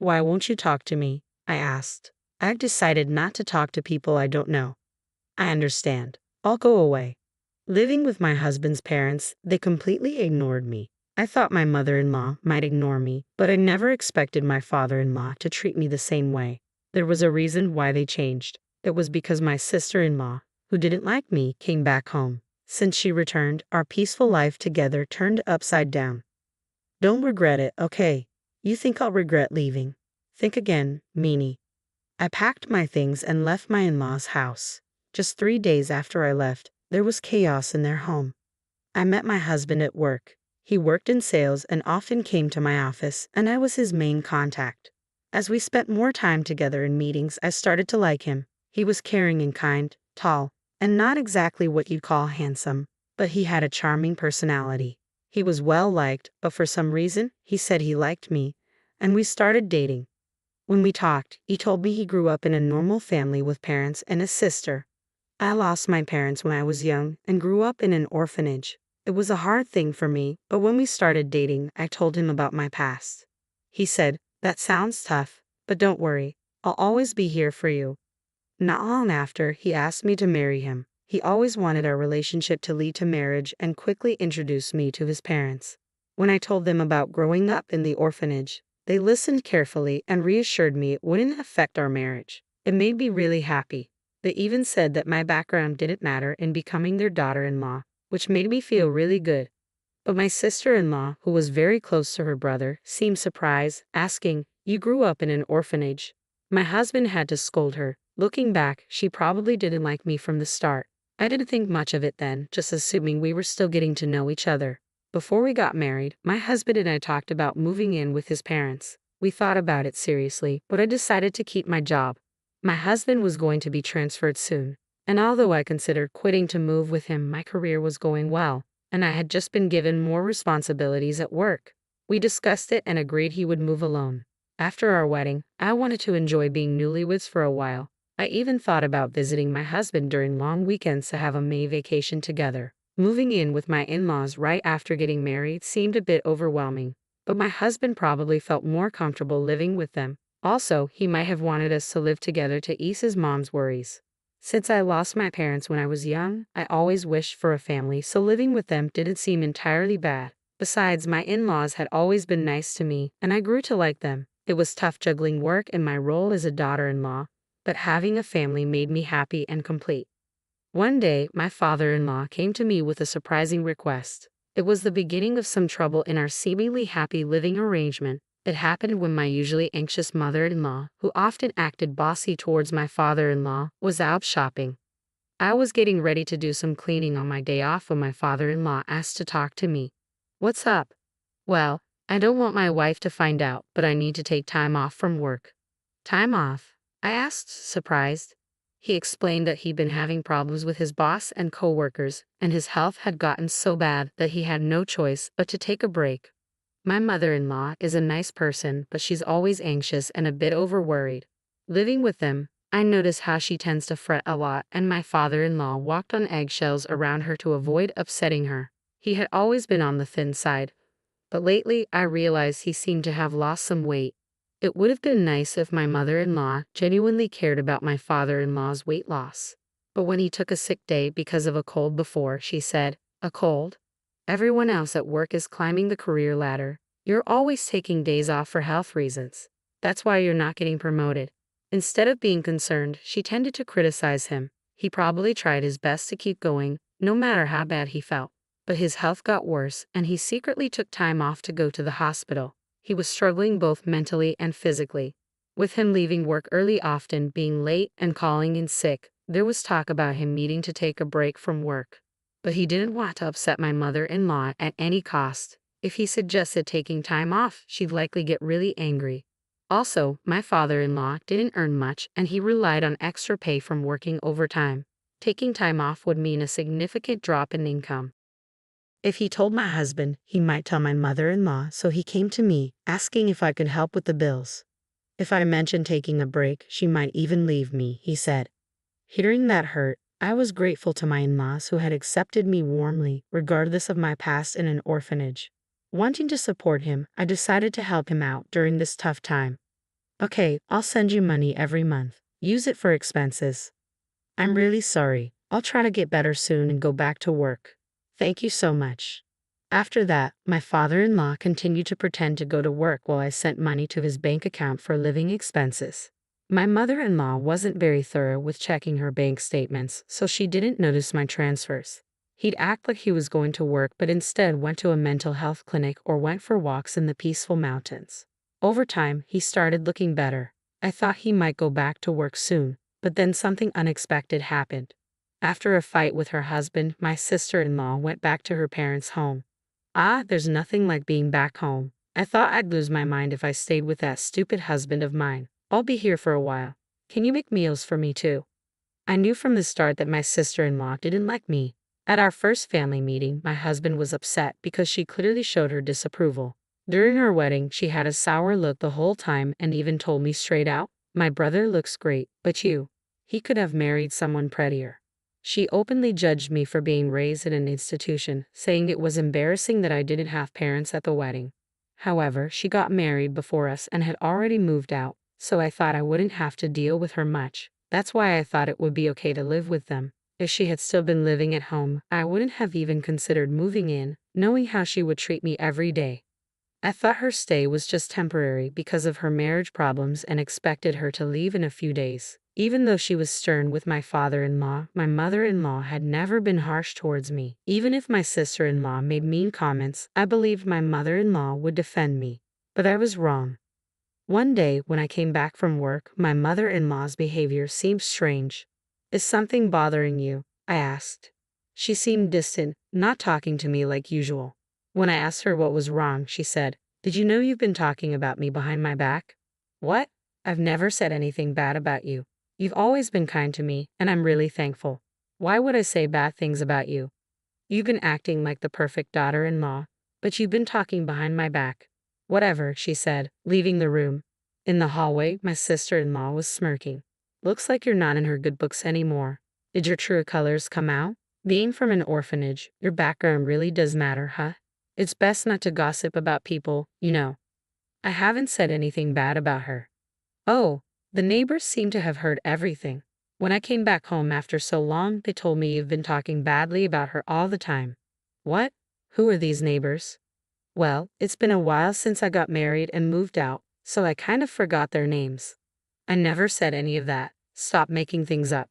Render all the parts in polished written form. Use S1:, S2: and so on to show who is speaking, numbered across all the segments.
S1: Why won't you talk to me? I asked. I've decided not to talk to people I don't know. I understand. I'll go away. Living with my husband's parents, they completely ignored me. I thought my mother-in-law might ignore me, but I never expected my father-in-law to treat me the same way. There was a reason why they changed. It was because my sister-in-law, who didn't like me, came back home. Since she returned, our peaceful life together turned upside down. Don't regret it, okay? You think I'll regret leaving? Think again, meanie. I packed my things and left my in-laws' house. Just 3 days after I left, there was chaos in their home. I met my husband at work. He worked in sales and often came to my office, and I was his main contact. As we spent more time together in meetings, I started to like him. He was caring and kind, tall, and not exactly what you'd call handsome, but he had a charming personality. He was well liked, but for some reason, he said he liked me, and we started dating. When we talked, he told me he grew up in a normal family with parents and a sister. I lost my parents when I was young and grew up in an orphanage. It was a hard thing for me, but when we started dating, I told him about my past. He said, "That sounds tough, but don't worry, I'll always be here for you." Not long after, he asked me to marry him. He always wanted our relationship to lead to marriage and quickly introduced me to his parents. When I told them about growing up in the orphanage, they listened carefully and reassured me it wouldn't affect our marriage. It made me really happy. They even said that my background didn't matter in becoming their daughter-in-law, which made me feel really good. But my sister-in-law, who was very close to her brother, seemed surprised, asking, "You grew up in an orphanage?" My husband had to scold her. Looking back, she probably didn't like me from the start. I didn't think much of it then, just assuming we were still getting to know each other. Before we got married, my husband and I talked about moving in with his parents. We thought about it seriously, but I decided to keep my job. My husband was going to be transferred soon, and although I considered quitting to move with him, my career was going well, and I had just been given more responsibilities at work. We discussed it and agreed he would move alone. After our wedding, I wanted to enjoy being newlyweds for a while. I even thought about visiting my husband during long weekends to have a May vacation together. Moving in with my in-laws right after getting married seemed a bit overwhelming, but my husband probably felt more comfortable living with them. Also, he might have wanted us to live together to ease his mom's worries. Since I lost my parents when I was young, I always wished for a family, so living with them didn't seem entirely bad. Besides, my in-laws had always been nice to me, and I grew to like them. It was tough juggling work and my role as a daughter-in-law, but having a family made me happy and complete. One day, my father-in-law came to me with a surprising request. It was the beginning of some trouble in our seemingly happy living arrangement. It happened when my usually anxious mother-in-law, who often acted bossy towards my father-in-law, was out shopping. I was getting ready to do some cleaning on my day off when my father-in-law asked to talk to me. "What's up?" "Well, I don't want my wife to find out, but I need to take time off from work." "Time off?" I asked, surprised. He explained that he'd been having problems with his boss and coworkers, and his health had gotten so bad that he had no choice but to take a break. My mother-in-law is a nice person, but she's always anxious and a bit overworried. Living with them, I notice how she tends to fret a lot, and my father-in-law walked on eggshells around her to avoid upsetting her. He had always been on the thin side, but lately I realized he seemed to have lost some weight. It would have been nice if my mother-in-law genuinely cared about my father-in-law's weight loss. But when he took a sick day because of a cold before, she said, "A cold? Everyone else at work is climbing the career ladder. You're always taking days off for health reasons. That's why you're not getting promoted." Instead of being concerned, she tended to criticize him. He probably tried his best to keep going, no matter how bad he felt. But his health got worse, and he secretly took time off to go to the hospital. He was struggling both mentally and physically. With him leaving work early, often being late, and calling in sick, there was talk about him needing to take a break from work. But he didn't want to upset my mother-in-law at any cost. If he suggested taking time off, she'd likely get really angry. Also, my father-in-law didn't earn much, and he relied on extra pay from working overtime. Taking time off would mean a significant drop in income. If he told my husband, he might tell my mother-in-law, so he came to me, asking if I could help with the bills. If I mentioned taking a break, she might even leave me, he said. Hearing that hurt, I was grateful to my in-laws who had accepted me warmly, regardless of my past in an orphanage. Wanting to support him, I decided to help him out during this tough time. Okay, I'll send you money every month. Use it for expenses. I'm really sorry. I'll try to get better soon and go back to work. Thank you so much. After that, my father-in-law continued to pretend to go to work while I sent money to his bank account for living expenses. My mother-in-law wasn't very thorough with checking her bank statements, so she didn't notice my transfers. He'd act like he was going to work but instead went to a mental health clinic or went for walks in the peaceful mountains. Over time, he started looking better. I thought he might go back to work soon, but then something unexpected happened. After a fight with her husband, my sister-in-law went back to her parents' home. There's nothing like being back home. I thought I'd lose my mind if I stayed with that stupid husband of mine. I'll be here for a while. Can you make meals for me too? I knew from the start that my sister-in-law didn't like me. At our first family meeting, my husband was upset because she clearly showed her disapproval. During our wedding, she had a sour look the whole time and even told me straight out, "My brother looks great, but you. He could have married someone prettier." She openly judged me for being raised in an institution, saying it was embarrassing that I didn't have parents at the wedding. However, she got married before us and had already moved out, so I thought I wouldn't have to deal with her much. That's why I thought it would be okay to live with them. If she had still been living at home, I wouldn't have even considered moving in, knowing how she would treat me every day. I thought her stay was just temporary because of her marriage problems and expected her to leave in a few days. Even though she was stern with my father-in-law, my mother-in-law had never been harsh towards me. Even if my sister-in-law made mean comments, I believed my mother-in-law would defend me. But I was wrong. One day, when I came back from work, my mother-in-law's behavior seemed strange. "Is something bothering you?" I asked. She seemed distant, not talking to me like usual. When I asked her what was wrong, she said, "Did you know you've been talking about me behind my back?" "What? I've never said anything bad about you. You've always been kind to me, and I'm really thankful. Why would I say bad things about you? You've been acting like the perfect daughter-in-law, but you've been talking behind my back." "Whatever," she said, leaving the room. In the hallway, my sister-in-law was smirking. "Looks like you're not in her good books anymore. Did your true colors come out? Being from an orphanage, your background really does matter, huh? It's best not to gossip about people, you know." I haven't said anything bad about her. Oh, the neighbors seem to have heard everything. When I came back home after so long, they told me you've been talking badly about her all the time. What? Who are these neighbors? Well, it's been a while since I got married and moved out, so I kind of forgot their names. I never said any of that. Stop making things up.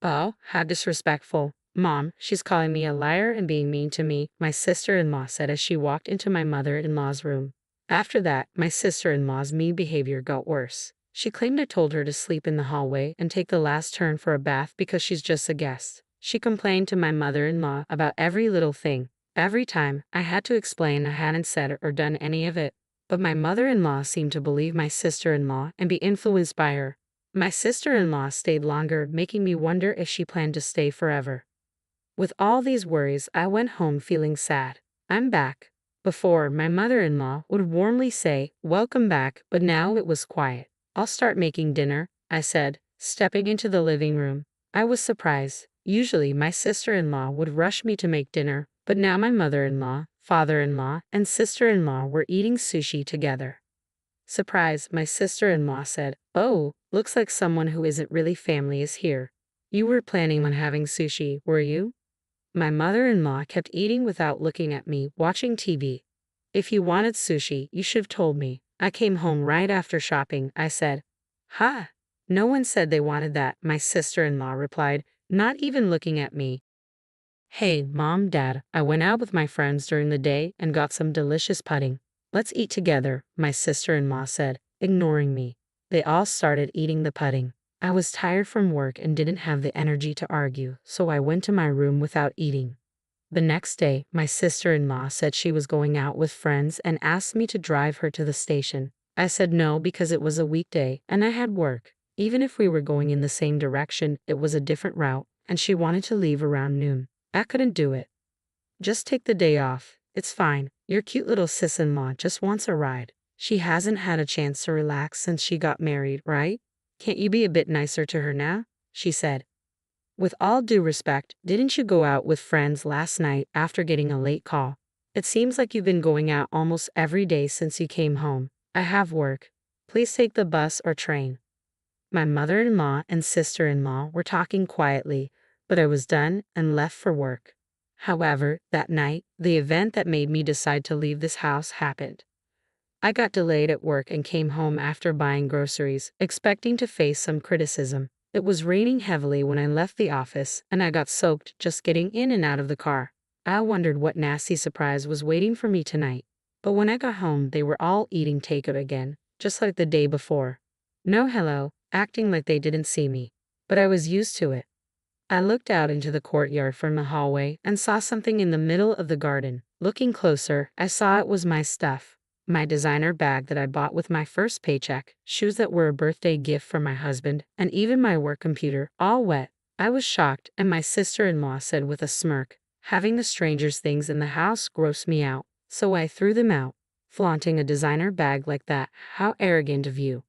S1: Oh, how disrespectful. Mom, she's calling me a liar and being mean to me, my sister-in-law said as she walked into my mother-in-law's room. After that, my sister-in-law's mean behavior got worse. She claimed I told her to sleep in the hallway and take the last turn for a bath because she's just a guest. She complained to my mother-in-law about every little thing. Every time, I had to explain I hadn't said or done any of it. But my mother-in-law seemed to believe my sister-in-law and be influenced by her. My sister-in-law stayed longer, making me wonder if she planned to stay forever. With all these worries, I went home feeling sad. I'm back. Before, my mother-in-law would warmly say, "Welcome back," but now it was quiet. "I'll start making dinner," I said, stepping into the living room. I was surprised. Usually, my sister-in-law would rush me to make dinner, but now my mother-in-law, father-in-law, and sister-in-law were eating sushi together. Surprised, my sister-in-law said, "Oh, looks like someone who isn't really family is here. You were planning on having sushi, were you?" My mother-in-law kept eating without looking at me, watching TV. "If you wanted sushi, you should have told me. I came home right after shopping," I said. "Ha! No one said they wanted that," my sister-in-law replied, not even looking at me. "Hey, Mom, Dad, I went out with my friends during the day and got some delicious pudding. Let's eat together," my sister-in-law said, ignoring me. They all started eating the pudding. I was tired from work and didn't have the energy to argue, so I went to my room without eating. The next day, my sister-in-law said she was going out with friends and asked me to drive her to the station. I said no because it was a weekday and I had work. Even if we were going in the same direction, it was a different route, and she wanted to leave around noon. I couldn't do it. "Just take the day off. It's fine. Your cute little sis-in-law just wants a ride. She hasn't had a chance to relax since she got married, right? Can't you be a bit nicer to her now?" she said. "With all due respect, didn't you go out with friends last night after getting a late call? It seems like you've been going out almost every day since you came home." "I have work." Please take the bus or train. My mother-in-law and sister-in-law were talking quietly, but I was done and left for work. However, that night, the event that made me decide to leave this house happened. I got delayed at work and came home after buying groceries, expecting to face some criticism. It was raining heavily when I left the office, and I got soaked just getting in and out of the car. I wondered what nasty surprise was waiting for me tonight. But when I got home, they were all eating takeout again, just like the day before. No hello, acting like they didn't see me. But I was used to it. I looked out into the courtyard from the hallway and saw something in the middle of the garden. Looking closer, I saw it was my stuff. My designer bag that I bought with my first paycheck, shoes that were a birthday gift from my husband, and even my work computer, all wet. I was shocked, and my sister-in-law said with a smirk, "Having the strangers' things in the house grossed me out, so I threw them out." Flaunting a designer bag like that, how arrogant of you.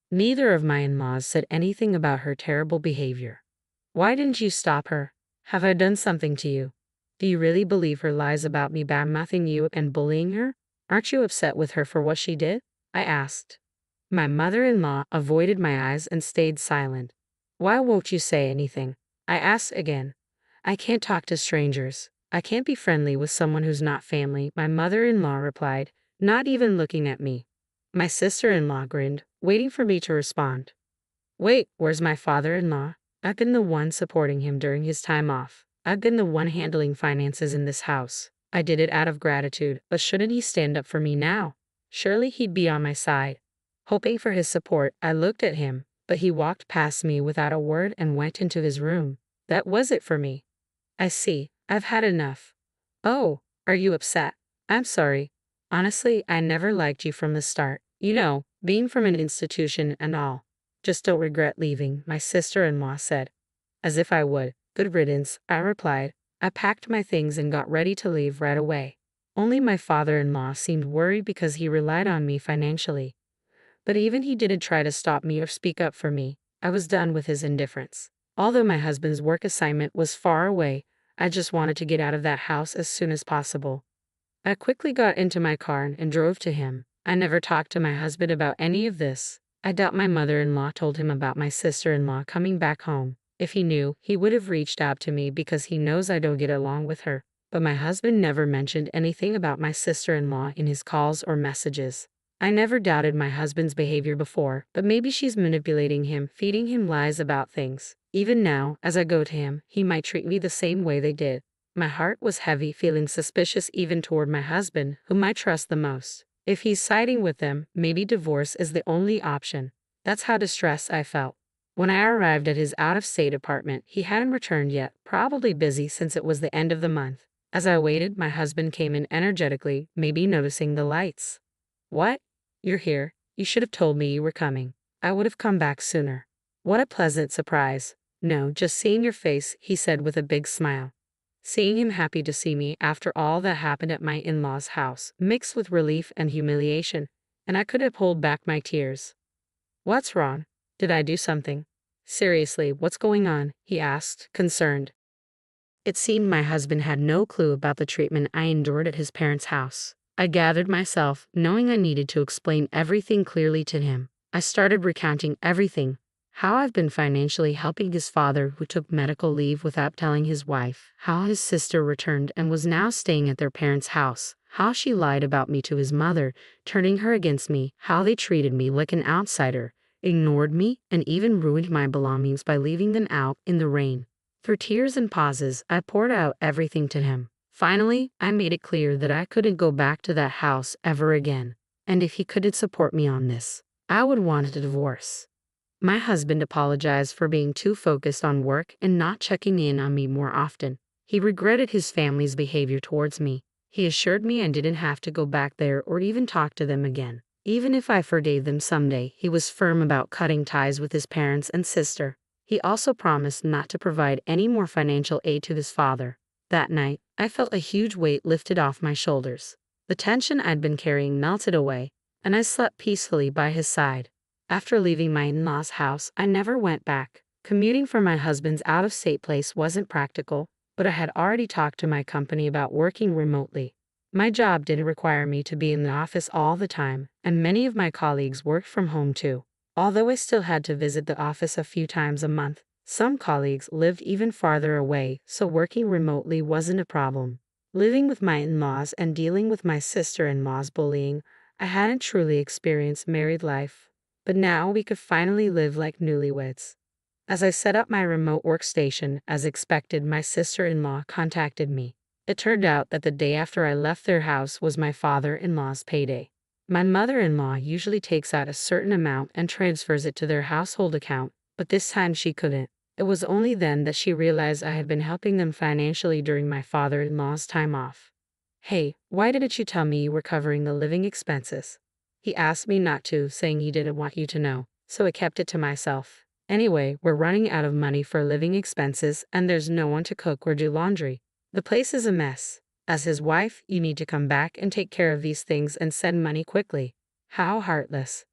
S1: Neither of my in-laws said anything about her terrible behavior. Why didn't you stop her? Have I done something to you? Do you really believe her lies about me bad-mouthing you and bullying her? Aren't you upset with her for what she did? I asked. My mother-in-law avoided my eyes and stayed silent. Why won't you say anything? I asked again. I can't talk to strangers. I can't be friendly with someone who's not family, my mother-in-law replied, not even looking at me. My sister-in-law grinned, waiting for me to respond. Wait, where's my father-in-law? I've been the one supporting him during his time off. I've been the one handling finances in this house. I did it out of gratitude, but shouldn't he stand up for me now? Surely he'd be on my side. Hoping for his support, I looked at him, but he walked past me without a word and went into his room. That was it for me. I see. I've had enough. Oh, are you upset? I'm sorry. Honestly, I never liked you from the start. You know, being from an institution and all. Just don't regret leaving, my sister-in-law said. As if I would. Good riddance, I replied. I packed my things and got ready to leave right away. Only my father-in-law seemed worried because he relied on me financially. But even he didn't try to stop me or speak up for me. I was done with his indifference. Although my husband's work assignment was far away, I just wanted to get out of that house as soon as possible. I quickly got into my car and drove to him. I never talked to my husband about any of this. I doubt my mother-in-law told him about my sister-in-law coming back home. If he knew, he would have reached out to me because he knows I don't get along with her. But my husband never mentioned anything about my sister-in-law in his calls or messages. I never doubted my husband's behavior before, but maybe she's manipulating him, feeding him lies about things. Even now, as I go to him, he might treat me the same way they did. My heart was heavy, feeling suspicious even toward my husband, whom I trust the most. If he's siding with them, maybe divorce is the only option. That's how distressed I felt. When I arrived at his out-of-state apartment, he hadn't returned yet, probably busy since it was the end of the month. As I waited, my husband came in energetically, maybe noticing the lights. What? You're here. You should have told me you were coming. I would have come back sooner. What a pleasant surprise. No, just seeing your face, he said with a big smile. Seeing him happy to see me after all that happened at my in-laws' house, mixed with relief and humiliation, and I couldn't hold back my tears. What's wrong? Did I do something? Seriously, what's going on? He asked, concerned. It seemed my husband had no clue about the treatment I endured at his parents' house. I gathered myself, knowing I needed to explain everything clearly to him. I started recounting everything. How I've been financially helping his father who took medical leave without telling his wife. How his sister returned and was now staying at their parents' house. How she lied about me to his mother, turning her against me. How they treated me like an outsider, ignored me, and even ruined my belongings by leaving them out in the rain. Through tears and pauses, I poured out everything to him. Finally, I made it clear that I couldn't go back to that house ever again. And if he couldn't support me on this, I would want a divorce. My husband apologized for being too focused on work and not checking in on me more often. He regretted his family's behavior towards me. He assured me I didn't have to go back there or even talk to them again. Even if I forgave them someday, he was firm about cutting ties with his parents and sister. He also promised not to provide any more financial aid to his father. That night, I felt a huge weight lifted off my shoulders. The tension I'd been carrying melted away, and I slept peacefully by his side. After leaving my in-laws' house, I never went back. Commuting from my husband's out-of-state place wasn't practical, but I had already talked to my company about working remotely. My job didn't require me to be in the office all the time, and many of my colleagues worked from home too. Although I still had to visit the office a few times a month, some colleagues lived even farther away, so working remotely wasn't a problem. Living with my in-laws and dealing with my sister-in-law's bullying, I hadn't truly experienced married life. But now we could finally live like newlyweds. As I set up my remote workstation, as expected, my sister-in-law contacted me. It turned out that the day after I left their house was my father-in-law's payday. My mother-in-law usually takes out a certain amount and transfers it to their household account, but this time she couldn't. It was only then that she realized I had been helping them financially during my father-in-law's time off. "Hey, why didn't you tell me you were covering the living expenses?" He asked me not to, saying he didn't want you to know, so I kept it to myself. Anyway, we're running out of money for living expenses, and there's no one to cook or do laundry. The place is a mess. As his wife, you need to come back and take care of these things and send money quickly. How heartless.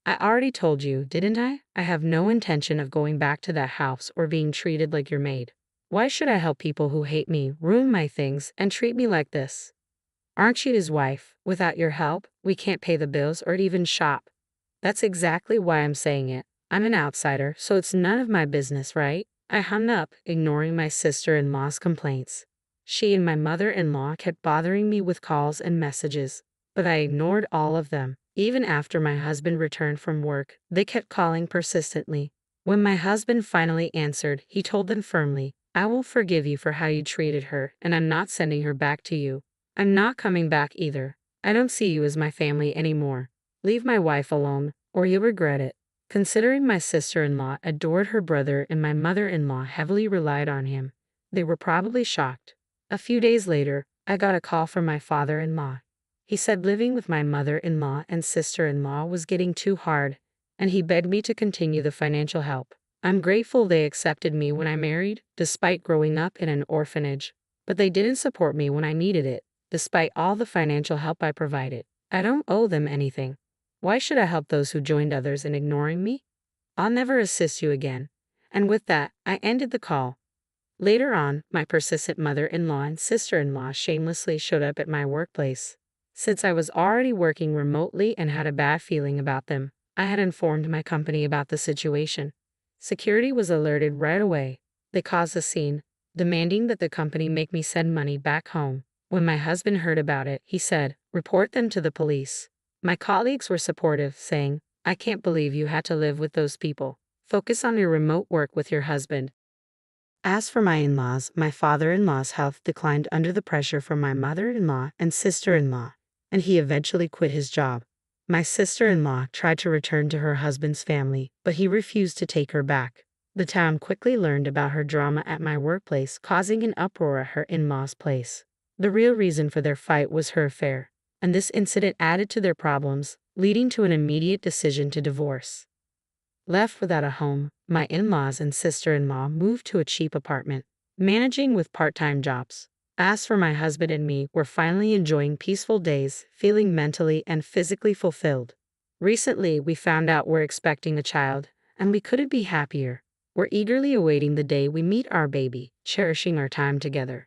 S1: I already told you, didn't I? I have no intention of going back to that house or being treated like your maid. Why should I help people who hate me, ruin my things, and treat me like this? Aren't you his wife? Without your help, we can't pay the bills or even shop. That's exactly why I'm saying it. I'm an outsider, so it's none of my business, right? I hung up, ignoring my sister-in-law's complaints. She and my mother-in-law kept bothering me with calls and messages, but I ignored all of them. Even after my husband returned from work, they kept calling persistently. When my husband finally answered, he told them firmly, "I will forgive you for how you treated her, and I'm not sending her back to you. I'm not coming back either. I don't see you as my family anymore. Leave my wife alone, or you'll regret it." Considering my sister-in-law adored her brother and my mother-in-law heavily relied on him, they were probably shocked. A few days later, I got a call from my father-in-law. He said living with my mother-in-law and sister-in-law was getting too hard, and he begged me to continue the financial help. I'm grateful they accepted me when I married, despite growing up in an orphanage, but they didn't support me when I needed it, despite all the financial help I provided. I don't owe them anything. Why should I help those who joined others in ignoring me? I'll never assist you again. And with that, I ended the call. Later on, my persistent mother-in-law and sister-in-law shamelessly showed up at my workplace. Since I was already working remotely and had a bad feeling about them, I had informed my company about the situation. Security was alerted right away. They caused a scene, demanding that the company make me send money back home. When my husband heard about it, he said, "Report them to the police." My colleagues were supportive, saying, "I can't believe you had to live with those people. Focus on your remote work with your husband." As for my in-laws, my father-in-law's health declined under the pressure from my mother-in-law and sister-in-law, and he eventually quit his job. My sister-in-law tried to return to her husband's family, but he refused to take her back. The town quickly learned about her drama at my workplace, causing an uproar at her in-law's place. The real reason for their fight was her affair, and this incident added to their problems, leading to an immediate decision to divorce. Left without a home, my in-laws and sister-in-law moved to a cheap apartment, managing with part-time jobs. As for my husband and me, we're finally enjoying peaceful days, feeling mentally and physically fulfilled. Recently, we found out we're expecting a child, and we couldn't be happier. We're eagerly awaiting the day we meet our baby, cherishing our time together.